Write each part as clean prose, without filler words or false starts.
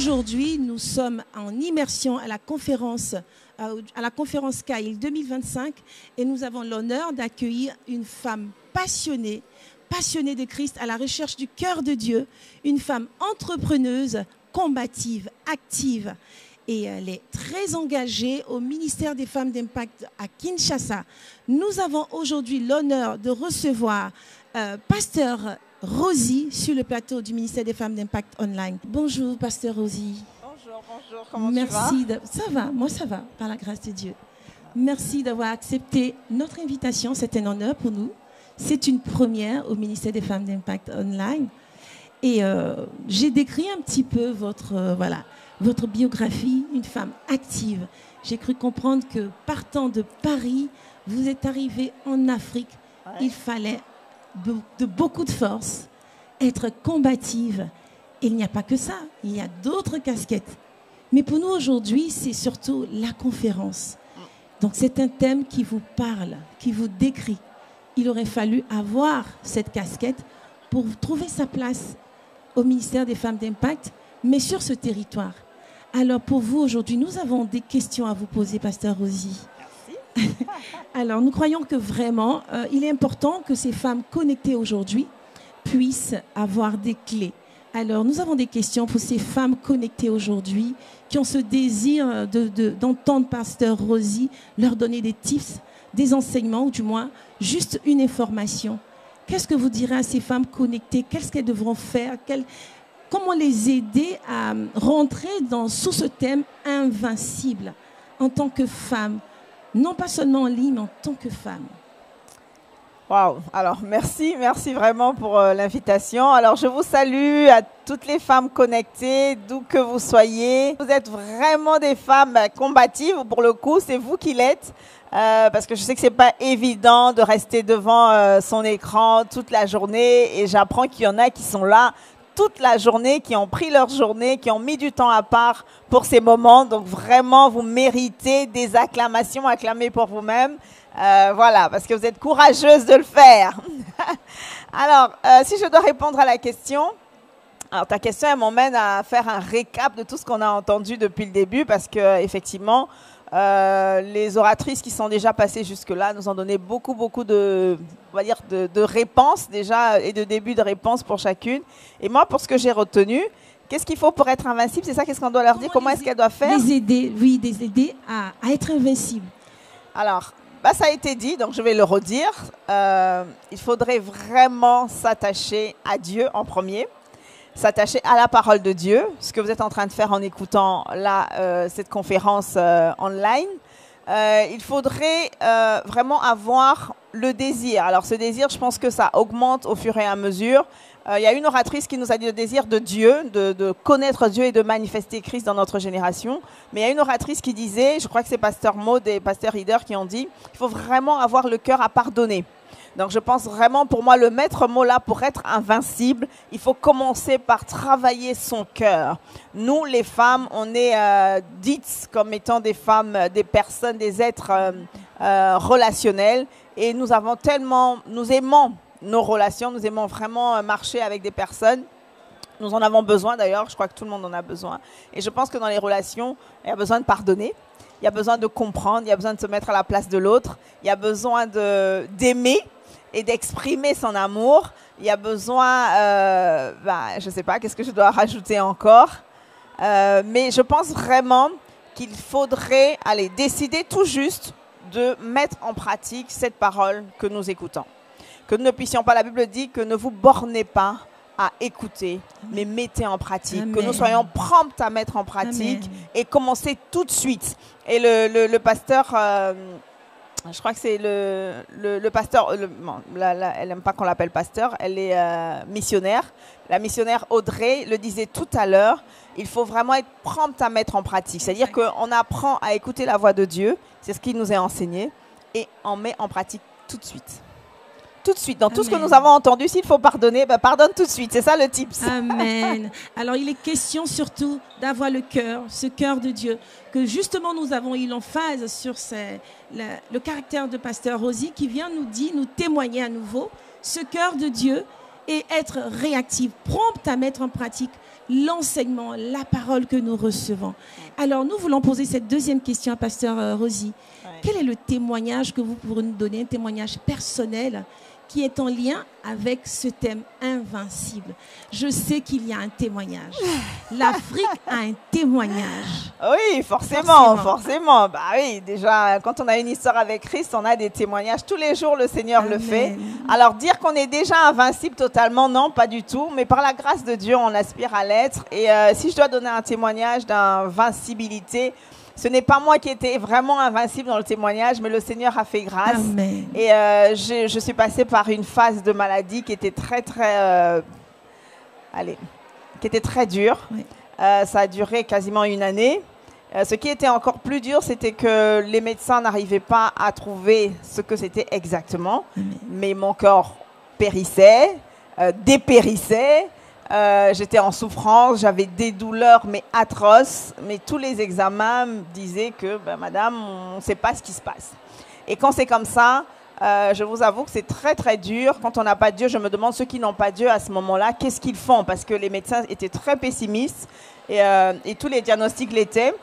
aujourd'hui, nous sommes en immersion à la conférence CAIL 2025 et nous avons l'honneur d'accueillir une femme passionnée de Christ, à la recherche du cœur de Dieu, une femme entrepreneuse, combative, active. Et elle est très engagée au ministère des femmes d'impact à Kinshasa. Nous avons aujourd'hui l'honneur de recevoir Pasteur Rosie sur le plateau du ministère des femmes d'impact online. Bonjour Pasteur Rosie. Bonjour, comment tu vas? Ça va, moi ça va, par la grâce de Dieu. Merci d'avoir accepté notre invitation, c'est un honneur pour nous. C'est une première au ministère des femmes d'impact online. Et j'ai décrit un petit peu votre biographie, une femme active. J'ai cru comprendre que partant de Paris, vous êtes arrivée en Afrique. Ouais. Il fallait de beaucoup de force, être combative. Et il n'y a pas que ça, il y a d'autres casquettes. Mais pour nous aujourd'hui, c'est surtout la conférence. Donc c'est un thème qui vous parle, qui vous décrit. Il aurait fallu avoir cette casquette pour trouver sa place au ministère des femmes d'impact, mais sur ce territoire. Alors pour vous aujourd'hui, nous avons des questions à vous poser, Pasteur Rosie. Merci. Alors nous croyons que vraiment, il est important que ces femmes connectées aujourd'hui puissent avoir des clés. Alors nous avons des questions pour ces femmes connectées aujourd'hui qui ont ce désir d'entendre Pasteur Rosie leur donner des tips, des enseignements ou du moins juste une information. Qu'est-ce que vous direz à ces femmes connectées? Qu'est-ce qu'elles devront faire? Comment les aider à rentrer sous ce thème invincible en tant que femme? Non pas seulement en ligne, mais en tant que femme. Waouh! Alors, merci vraiment pour l'invitation. Alors, je vous salue à toutes les femmes connectées, d'où que vous soyez. Vous êtes vraiment des femmes combatives. Pour le coup, c'est vous qui l'êtes. Parce que je sais que c'est pas évident de rester devant son écran toute la journée. Et j'apprends qu'il y en a qui sont là toute la journée, qui ont pris leur journée, qui ont mis du temps à part pour ces moments. Donc, vraiment, vous méritez des acclamations, acclamez pour vous-même. Voilà, parce que vous êtes courageuse de le faire. Alors, si je dois répondre à la question, alors ta question, elle m'emmène à faire un récap de tout ce qu'on a entendu depuis le début, parce que effectivement, les oratrices qui sont déjà passées jusque-là nous ont donné beaucoup de, on va dire, de réponses déjà et de début de réponses pour chacune. Et moi, pour ce que j'ai retenu, qu'est-ce qu'il faut pour être invincible? C'est ça, qu'est-ce qu'on doit leur dire? Comment est-ce qu'elles doivent faire? Les aider à être invincible. Alors, ça a été dit, donc je vais le redire. Il faudrait vraiment s'attacher à Dieu en premier, s'attacher à la parole de Dieu, ce que vous êtes en train de faire en écoutant là, cette conférence online. Il faudrait vraiment avoir le désir. Alors ce désir, je pense que ça augmente au fur et à mesure. Il y a une oratrice qui nous a dit le désir de Dieu, de connaître Dieu et de manifester Christ dans notre génération. Mais il y a une oratrice qui disait, je crois que c'est Pasteur Maud et Pasteur Reader qui ont dit, il faut vraiment avoir le cœur à pardonner. Donc je pense vraiment, pour moi, le maître mot là, pour être invincible, il faut commencer par travailler son cœur. Nous, les femmes, on est dites comme étant des femmes, des personnes, des êtres relationnels. Et nous aimons nos relations, nous aimons vraiment marcher avec des personnes. Nous en avons besoin d'ailleurs, je crois que tout le monde en a besoin. Et je pense que dans les relations, il y a besoin de pardonner, il y a besoin de comprendre, il y a besoin de se mettre à la place de l'autre, il y a besoin d'aimer et d'exprimer son amour. Il y a besoin, je ne sais pas, qu'est-ce que je dois rajouter encore, mais je pense vraiment qu'il faudrait décider tout juste de mettre en pratique cette parole que nous écoutons. Que nous ne puissions pas, la Bible dit que ne vous bornez pas à écouter, mais mettez en pratique. Amen. Que nous soyons promptes à mettre en pratique. Amen. Et commencer tout de suite. Et le pasteur, je crois que c'est le pasteur, elle n'aime pas qu'on l'appelle pasteur, elle est missionnaire. La missionnaire Audrey le disait tout à l'heure, il faut vraiment être prompte à mettre en pratique. C'est-à-dire qu'on apprend à écouter la voix de Dieu, c'est ce qui nous est enseigné, et on met en pratique tout de suite. Tout de suite, dans tout ce que nous avons entendu, s'il faut pardonner, pardonne tout de suite. C'est ça le tips. Amen. Alors, il est question surtout d'avoir le cœur, ce cœur de Dieu, que justement nous avons eu l'emphase sur le caractère de Pasteur Rosie qui vient nous témoigner à nouveau ce cœur de Dieu et être réactive, prompte à mettre en pratique l'enseignement, la parole que nous recevons. Alors, nous voulons poser cette deuxième question à Pasteur Rosie. Quel est le témoignage que vous pourrez nous donner, un témoignage personnel qui est en lien avec ce thème invincible? Je sais qu'il y a un témoignage. L'Afrique a un témoignage. Oui, forcément. Bah oui, déjà, quand on a une histoire avec Christ, on a des témoignages. Tous les jours, le Seigneur le fait. Alors, dire qu'on est déjà invincible totalement, non, pas du tout. Mais par la grâce de Dieu, on aspire à l'être. Et si je dois donner un témoignage d'invincibilité, ce n'est pas moi qui étais vraiment invincible dans le témoignage, mais le Seigneur a fait grâce. Amen. Et je suis passée par une phase de maladie qui était très dure. Oui. Ça a duré quasiment une année. Ce qui était encore plus dur, c'était que les médecins n'arrivaient pas à trouver ce que c'était exactement. Amen. Mais mon corps périssait, dépérissait. J'étais en souffrance, j'avais des douleurs mais atroces, mais tous les examens me disaient que madame, on ne sait pas ce qui se passe. Et quand c'est comme ça, je vous avoue que c'est très dur. Quand on n'a pas Dieu, je me demande ceux qui n'ont pas Dieu à ce moment-là, qu'est-ce qu'ils font? Parce que les médecins étaient très pessimistes et tous les diagnostics l'étaient.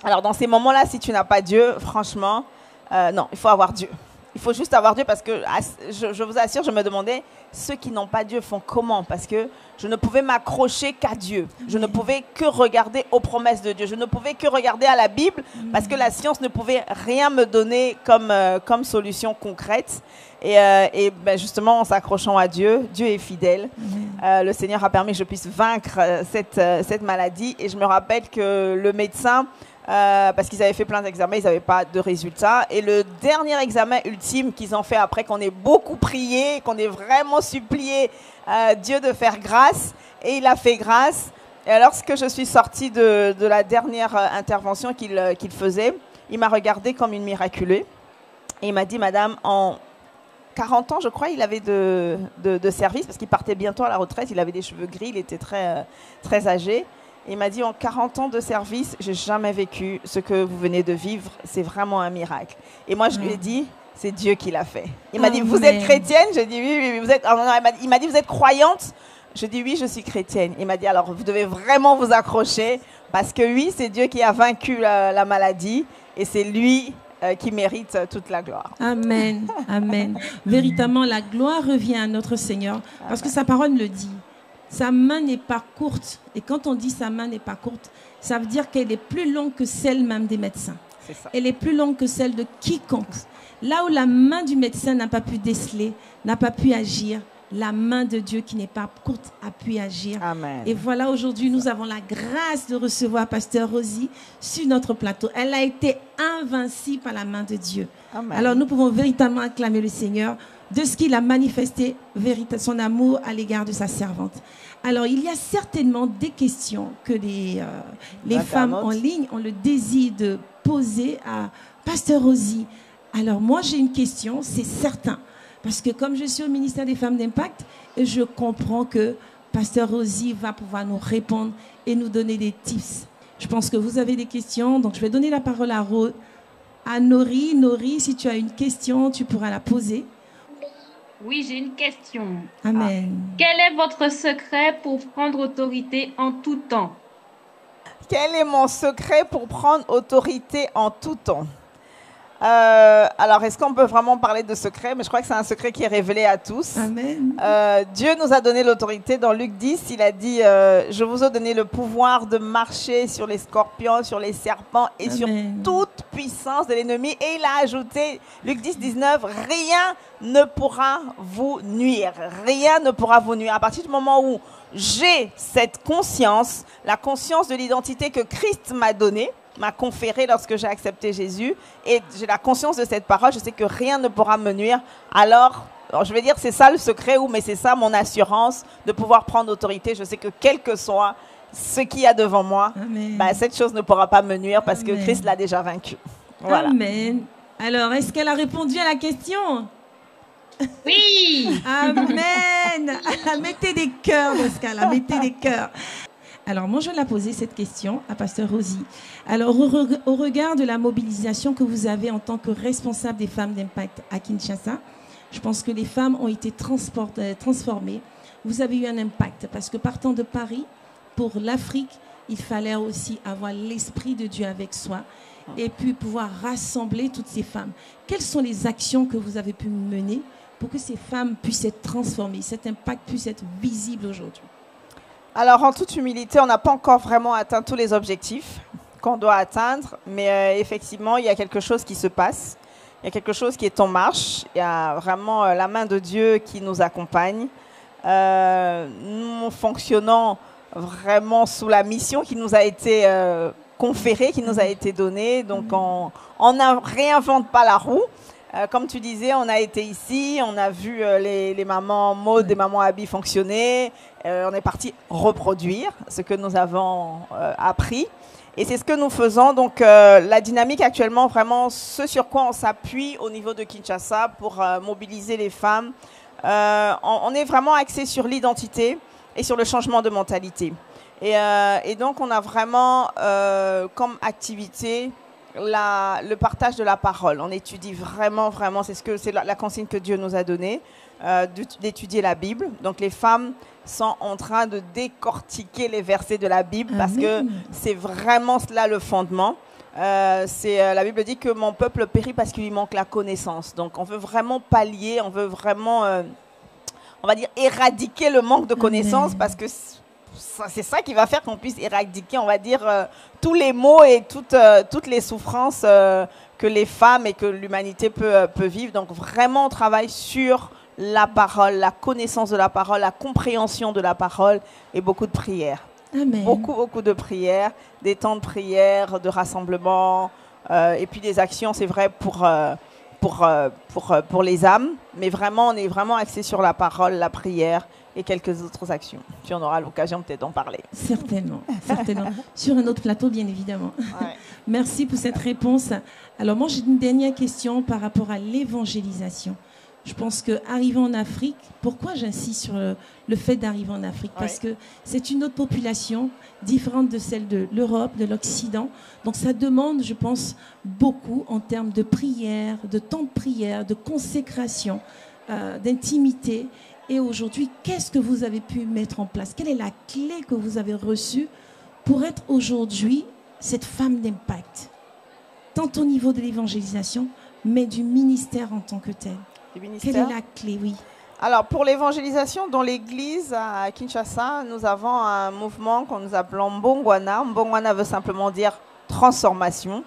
Alors dans ces moments-là, si tu n'as pas Dieu, franchement, non, il faut avoir Dieu. Il faut juste avoir Dieu parce que, je vous assure, je me demandais, ceux qui n'ont pas Dieu font comment? Parce que je ne pouvais m'accrocher qu'à Dieu. Je ne pouvais que regarder aux promesses de Dieu. Je ne pouvais que regarder à la Bible parce que la science ne pouvait rien me donner comme solution concrète. Et justement, en s'accrochant à Dieu, Dieu est fidèle. Le Seigneur a permis que je puisse vaincre cette maladie. Et je me rappelle que le médecin... parce qu'ils avaient fait plein d'examens, ils n'avaient pas de résultats. Et le dernier examen ultime qu'ils ont fait après qu'on ait beaucoup prié, qu'on ait vraiment supplié Dieu de faire grâce, et il a fait grâce. Et lorsque je suis sortie de la dernière intervention qu'il faisait, il m'a regardée comme une miraculée. Et il m'a dit, madame, en 40 ans, je crois, il avait de service, parce qu'il partait bientôt à la retraite, il avait des cheveux gris, il était très âgé. Il m'a dit, en 40 ans de service, je n'ai jamais vécu ce que vous venez de vivre. C'est vraiment un miracle. Et moi, je lui ai dit, c'est Dieu qui l'a fait. Il m'a dit, vous êtes chrétienne? J'ai dit, oui. Vous êtes... Il m'a dit, vous êtes croyante? Je dis, oui, je suis chrétienne. Il m'a dit, alors, vous devez vraiment vous accrocher parce que oui, c'est Dieu qui a vaincu la maladie et c'est lui qui mérite toute la gloire. Amen. Amen. Véritablement, la gloire revient à notre Seigneur parce que sa parole le dit. Sa main n'est pas courte. Et quand on dit sa main n'est pas courte, ça veut dire qu'elle est plus longue que celle même des médecins. C'est ça. Elle est plus longue que celle de quiconque. Là où la main du médecin n'a pas pu déceler, n'a pas pu agir, la main de Dieu qui n'est pas courte a pu agir. Amen. Et voilà, aujourd'hui, nous avons la grâce de recevoir Pasteur Rosie sur notre plateau. Elle a été invincible par la main de Dieu. Amen. Alors nous pouvons véritablement acclamer le Seigneur de ce qu'il a manifesté, son amour à l'égard de sa servante. Alors, il y a certainement des questions que les femmes en ligne ont le désir de poser à Pasteur Rosie. Alors, moi, j'ai une question, c'est certain. Parce que comme je suis au ministère des Femmes d'Impact, je comprends que Pasteur Rosie va pouvoir nous répondre et nous donner des tips. Je pense que vous avez des questions, donc je vais donner la parole à Nori. Nori, si tu as une question, tu pourras la poser. Oui, j'ai une question. Amen. Quel est votre secret pour prendre autorité en tout temps? Quel est mon secret pour prendre autorité en tout temps? Alors, est-ce qu'on peut vraiment parler de secret? Mais je crois que c'est un secret qui est révélé à tous. Amen. Dieu nous a donné l'autorité. Dans Luc 10, il a dit je vous ai donné le pouvoir de marcher sur les scorpions, sur les serpents et Amen. Sur toute puissance de l'ennemi. Et il a ajouté, Luc 10, 19, rien ne pourra vous nuire. Rien ne pourra vous nuire. À partir du moment où j'ai cette conscience, la conscience de l'identité que Christ m'a donnée, m'a conféré lorsque j'ai accepté Jésus, et j'ai la conscience de cette parole, je sais que rien ne pourra me nuire. Alors je vais dire, c'est ça le secret, mais c'est ça mon assurance de pouvoir prendre autorité. Je sais que quel que soit ce qu'il y a devant moi, cette chose ne pourra pas me nuire parce que Christ l'a déjà vaincu. Voilà. Amen. Alors, est-ce qu'elle a répondu à la question? Oui. Amen. Mettez des cœurs dans ce cas-là, mettez des cœurs. Alors, moi, je vais la poser cette question à Pasteur Rosie. Alors, au regard de la mobilisation que vous avez en tant que responsable des femmes d'Impact à Kinshasa, je pense que les femmes ont été transformées. vous avez eu un impact. Parce que partant de Paris, pour l'Afrique, il fallait aussi avoir l'Esprit de Dieu avec soi et puis pouvoir rassembler toutes ces femmes. Quelles sont les actions que vous avez pu mener pour que ces femmes puissent être transformées, cet impact puisse être visible aujourd'hui? Alors, en toute humilité, on n'a pas encore vraiment atteint tous les objectifs qu'on doit atteindre, mais effectivement, il y a quelque chose qui se passe. Il y a quelque chose qui est en marche. Il y a vraiment la main de Dieu qui nous accompagne. Nous fonctionnons vraiment sous la mission qui nous a été conférée, qui nous a été donnée. Donc, on ne réinvente pas la roue. Comme tu disais, on a été ici, on a vu les mamans Maud et maman Abby fonctionner. On est parti reproduire ce que nous avons appris. Et c'est ce que nous faisons. Donc, la dynamique actuellement, vraiment, ce sur quoi on s'appuie au niveau de Kinshasa pour mobiliser les femmes, on est vraiment axé sur l'identité et sur le changement de mentalité. Et donc, on a vraiment comme activité le partage de la parole. On étudie vraiment, c'est la consigne que Dieu nous a donnée, d'étudier la Bible. Donc, les femmes sont en train de décortiquer les versets de la Bible parce que c'est vraiment cela le fondement. La Bible dit que mon peuple périt parce qu'il lui manque la connaissance. Donc, on veut vraiment pallier, on veut vraiment, on va dire, éradiquer le manque de connaissance parce que c'est ça qui va faire qu'on puisse éradiquer, on va dire, tous les maux et toutes les souffrances que les femmes et que l'humanité peut vivre. Donc, vraiment, on travaille sur la parole, la connaissance de la parole, la compréhension de la parole et beaucoup de prières. Amen. Beaucoup de prières, des temps de prière, de rassemblement et puis des actions, c'est vrai, pour les âmes. Mais vraiment, on est vraiment axé sur la parole, la prière et quelques autres actions. Puis on aura l'occasion peut-être d'en parler. Certainement, certainement. Sur un autre plateau, bien évidemment. Ouais. Merci pour cette réponse. Alors moi, j'ai une dernière question par rapport à l'évangélisation. Je pense qu'arriver en Afrique, pourquoi j'insiste sur le fait d'arriver en Afrique? Parce que c'est une autre population différente de celle de l'Europe, de l'Occident. Donc ça demande, je pense, beaucoup en termes de prière, de temps de prière, de consécration, d'intimité. Et aujourd'hui, qu'est-ce que vous avez pu mettre en place? Quelle est la clé que vous avez reçue pour être aujourd'hui cette femme d'impact? Tant au niveau de l'évangélisation, mais du ministère en tant que tel. Quelle est la clé, oui? Alors, pour l'évangélisation, dans l'église à Kinshasa, nous avons un mouvement qu'on nous appelons Mbongwana. Mbongwana veut simplement dire transformation.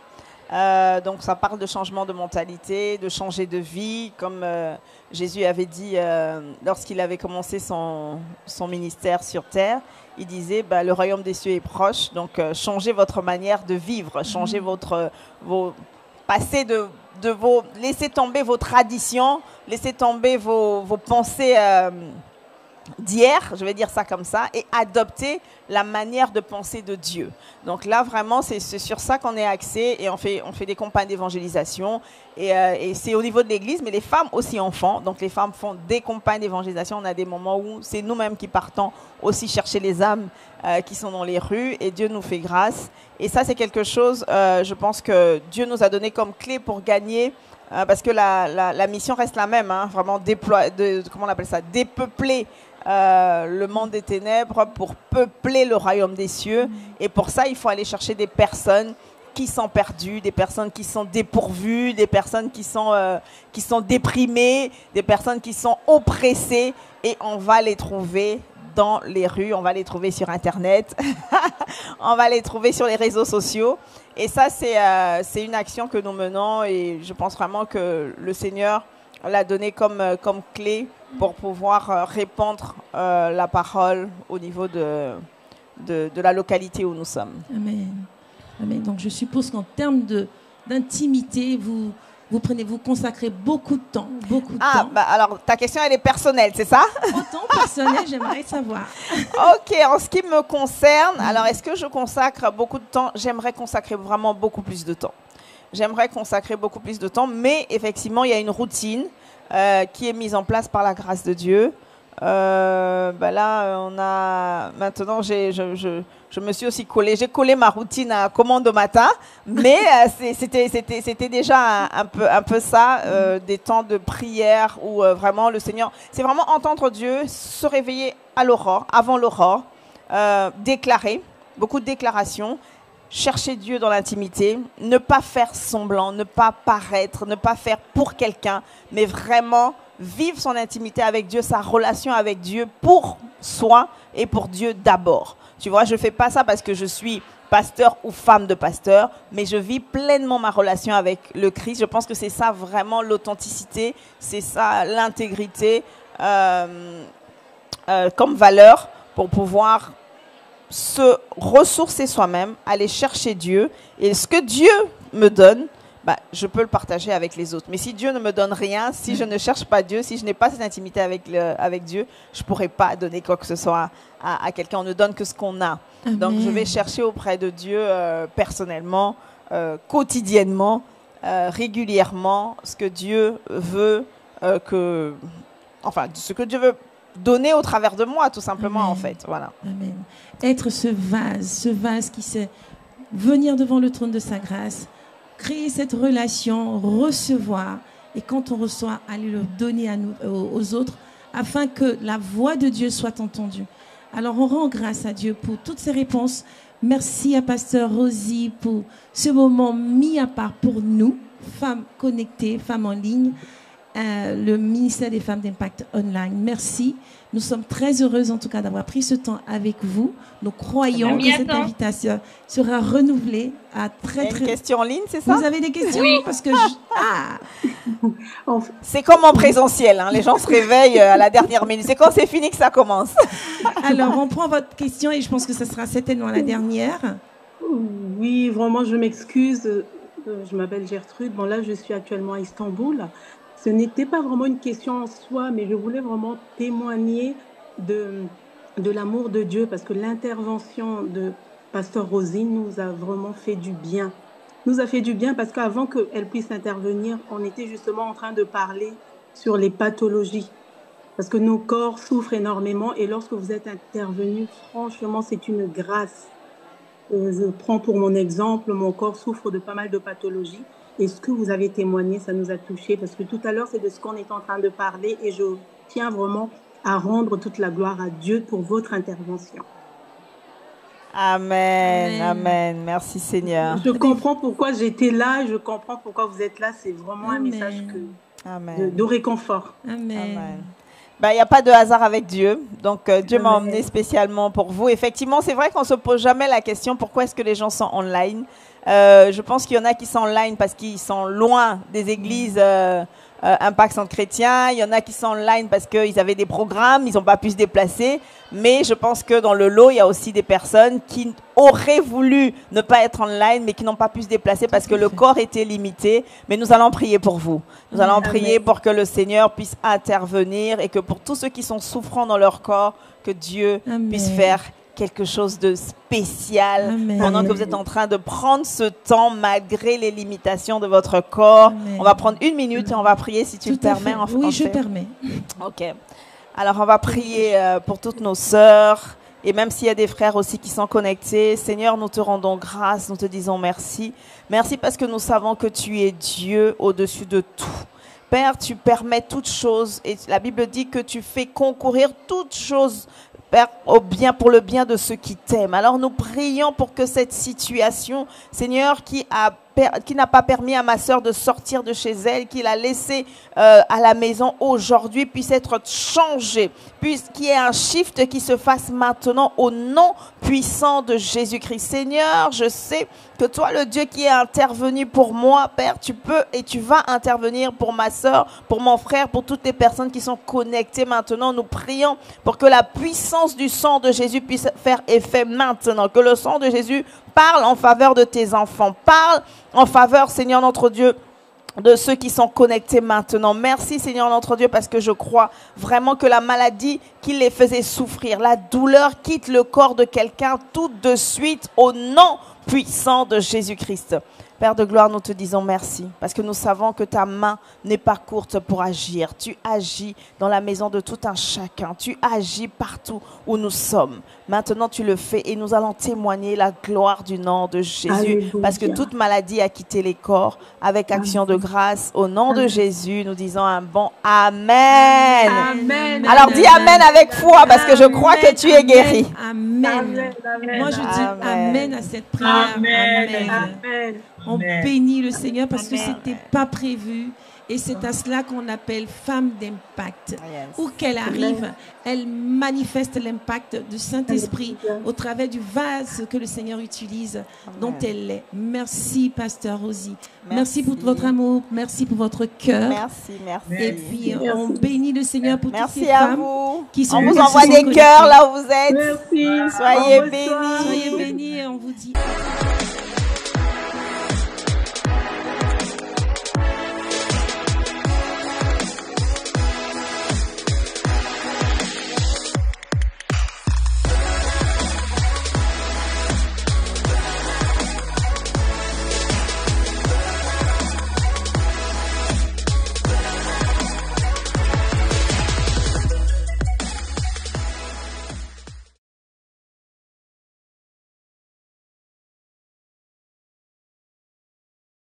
Donc, ça parle de changement de mentalité, de changer de vie, comme Jésus avait dit lorsqu'il avait commencé son ministère sur terre. Il disait, le royaume des cieux est proche, donc changez votre manière de vivre, changez laissez tomber vos traditions, laissez tomber vos pensées d'hier, je vais dire ça comme ça, et adopter la manière de penser de Dieu. Donc là, vraiment, c'est sur ça qu'on est axé et on fait des campagnes d'évangélisation et c'est au niveau de l'église, mais les femmes aussi en font. Donc les femmes font des campagnes d'évangélisation. On a des moments où c'est nous-mêmes qui partons aussi chercher les âmes qui sont dans les rues et Dieu nous fait grâce. Et ça, c'est quelque chose, je pense que Dieu nous a donné comme clé pour gagner parce que la mission reste la même, hein, vraiment comment on appelle ça, dépeupler le monde des ténèbres pour peupler le royaume des cieux. Et pour ça, il faut aller chercher des personnes qui sont perdues, des personnes qui sont dépourvues, des personnes qui sont déprimées, des personnes qui sont oppressées. Et on va les trouver dans les rues, on va les trouver sur Internet, on va les trouver sur les réseaux sociaux. Et ça, c'est une action que nous menons et je pense vraiment que le Seigneur l'a donné comme clé pour pouvoir répandre la parole au niveau de la localité où nous sommes. Amen. Amen. Donc je suppose qu'en termes d'intimité, vous consacrez beaucoup de temps. Alors ta question elle est personnelle, c'est ça? Autant personnel, j'aimerais savoir. Ok, en ce qui me concerne, alors est-ce que je consacre beaucoup de temps? J'aimerais consacrer vraiment beaucoup plus de temps. Mais effectivement, il y a une routine qui est mise en place par la grâce de Dieu. Là, on a maintenant, je me suis aussi collée. J'ai collé ma routine à Commandomata, mais c'était déjà un peu ça, des temps de prière où vraiment le Seigneur, c'est vraiment entendre Dieu, se réveiller à l'aurore, avant l'aurore, déclarer, beaucoup de déclarations, chercher Dieu dans l'intimité, ne pas faire semblant, ne pas paraître, ne pas faire pour quelqu'un, mais vraiment vivre son intimité avec Dieu, sa relation avec Dieu pour soi et pour Dieu d'abord. Tu vois, je ne fais pas ça parce que je suis pasteur ou femme de pasteur, mais je vis pleinement ma relation avec le Christ. Je pense que c'est ça vraiment l'authenticité, c'est ça l'intégrité comme valeur pour pouvoir se ressourcer soi-même, aller chercher Dieu. Et ce que Dieu me donne, je peux le partager avec les autres. Mais si Dieu ne me donne rien, si je ne cherche pas Dieu, si je n'ai pas cette intimité avec Dieu, je ne pourrai pas donner quoi que ce soit à quelqu'un. On ne donne que ce qu'on a. Amen. Donc je vais chercher auprès de Dieu personnellement, quotidiennement, régulièrement, ce que Dieu veut ce que Dieu veut donner au travers de moi, tout simplement. Amen. En fait. Voilà. Amen. Être ce vase qui sait venir devant le trône de sa grâce, créer cette relation, recevoir, et quand on reçoit, aller le donner à nous, aux autres, afin que la voix de Dieu soit entendue. Alors on rend grâce à Dieu pour toutes ces réponses. Merci à Pasteur Rosie pour ce moment mis à part pour nous, femmes connectées, femmes en ligne, le ministère des Femmes d'Impact Online. Merci. Nous sommes très heureuses en tout cas d'avoir pris ce temps avec vous. Nous croyons que cette invitation sera renouvelée à très très... Une question en ligne, c'est ça? Vous avez des questions? Oui. Parce que c'est comme en présentiel, hein. Les gens se réveillent à la dernière minute. C'est quand c'est fini que ça commence. Alors, on prend votre question et je pense que ce sera certainement la dernière. Oui, vraiment, je m'excuse. Je m'appelle Gertrude. Bon, là, je suis actuellement à Istanbul. Ce n'était pas vraiment une question en soi, mais je voulais vraiment témoigner de l'amour de Dieu parce que l'intervention de Pasteur Rosine nous a vraiment fait du bien. Nous a fait du bien parce qu'avant qu'elle puisse intervenir, on était justement en train de parler sur les pathologies. Parce que nos corps souffrent énormément et lorsque vous êtes intervenu, franchement, c'est une grâce. Je prends pour mon exemple, mon corps souffre de pas mal de pathologies. Et ce que vous avez témoigné, ça nous a touchés parce que tout à l'heure, c'est de ce qu'on est en train de parler et je tiens vraiment à rendre toute la gloire à Dieu pour votre intervention. Amen, amen. Merci Seigneur. Je comprends pourquoi j'étais là, je comprends pourquoi vous êtes là. C'est vraiment un message de réconfort. Amen. Il n'y a pas de hasard avec Dieu. Donc, Dieu m'a emmené spécialement pour vous. Effectivement, c'est vrai qu'on ne se pose jamais la question pourquoi est-ce que les gens sont online. Je pense qu'il y en a qui sont online parce qu'ils sont loin des églises Impact Centre Chrétien. Il y en a qui sont online parce qu'ils avaient des programmes, ils n'ont pas pu se déplacer. Mais je pense que dans le lot, il y a aussi des personnes qui auraient voulu ne pas être online, mais qui n'ont pas pu se déplacer parce que le corps était limité. Mais nous allons prier pour vous. Nous allons prier pour que le Seigneur puisse intervenir et que pour tous ceux qui sont souffrants dans leur corps, que Dieu puisse faire quelque chose de spécial pendant que vous êtes en train de prendre ce temps malgré les limitations de votre corps. On va prendre 1 minute et on va prier si tu le permets en français. Oui, je permets. Ok. Alors on va prier pour toutes nos sœurs et même s'il y a des frères aussi qui sont connectés. Seigneur, nous te rendons grâce, nous te disons merci. Merci parce que nous savons que tu es Dieu au-dessus de tout. Père, tu permets toutes choses et la Bible dit que tu fais concourir toutes choses, Père, pour le bien de ceux qui t'aiment. Alors nous prions pour que cette situation, Seigneur, qui n'a pas permis à ma sœur de sortir de chez elle, qui l'a laissée à la maison aujourd'hui, puisse être changée, puisqu'il y ait un shift qui se fasse maintenant au nom puissant de Jésus-Christ. Seigneur, je sais que toi, le Dieu qui est intervenu pour moi, Père, tu peux et tu vas intervenir pour ma sœur, pour mon frère, pour toutes les personnes qui sont connectées maintenant. Nous prions pour que la puissance du sang de Jésus puisse faire effet maintenant, que le sang de Jésus parle en faveur de tes enfants, parle en faveur, Seigneur notre Dieu, de ceux qui sont connectés maintenant. Merci Seigneur notre Dieu parce que je crois vraiment que la maladie qui les faisait souffrir, la douleur quitte le corps de quelqu'un tout de suite au nom puissant de Jésus-Christ. Père de gloire, nous te disons merci parce que nous savons que ta main n'est pas courte pour agir. Tu agis dans la maison de tout un chacun. Tu agis partout où nous sommes. Maintenant, tu le fais et nous allons témoigner la gloire du nom de Jésus. Alléluia. Parce que toute maladie a quitté les corps avec action de grâce. Au nom de Jésus, nous disons un bon Amen. Amen. Alors dis Amen avec foi parce que je crois que tu es guéri. Amen. Amen. Amen. Moi, je dis Amen. Amen à cette prière. Amen. Amen. On bénit le Seigneur parce que c'était pas prévu. Et c'est à cela qu'on appelle femme d'impact. Yes. Où qu'elle arrive, elle manifeste l'impact du Saint-Esprit au travers du vase que le Seigneur utilise, dont elle est. Merci, Pasteur Rosie. Merci pour votre amour. Merci pour votre cœur. Merci, merci. Et puis, on bénit le Seigneur pour toutes Merci ces à femmes vous. qui sont On vous qui se envoie sont des connectées. cœurs là où vous êtes. Merci. Soyez Au revoir. bénis. Soyez bénis et on vous dit...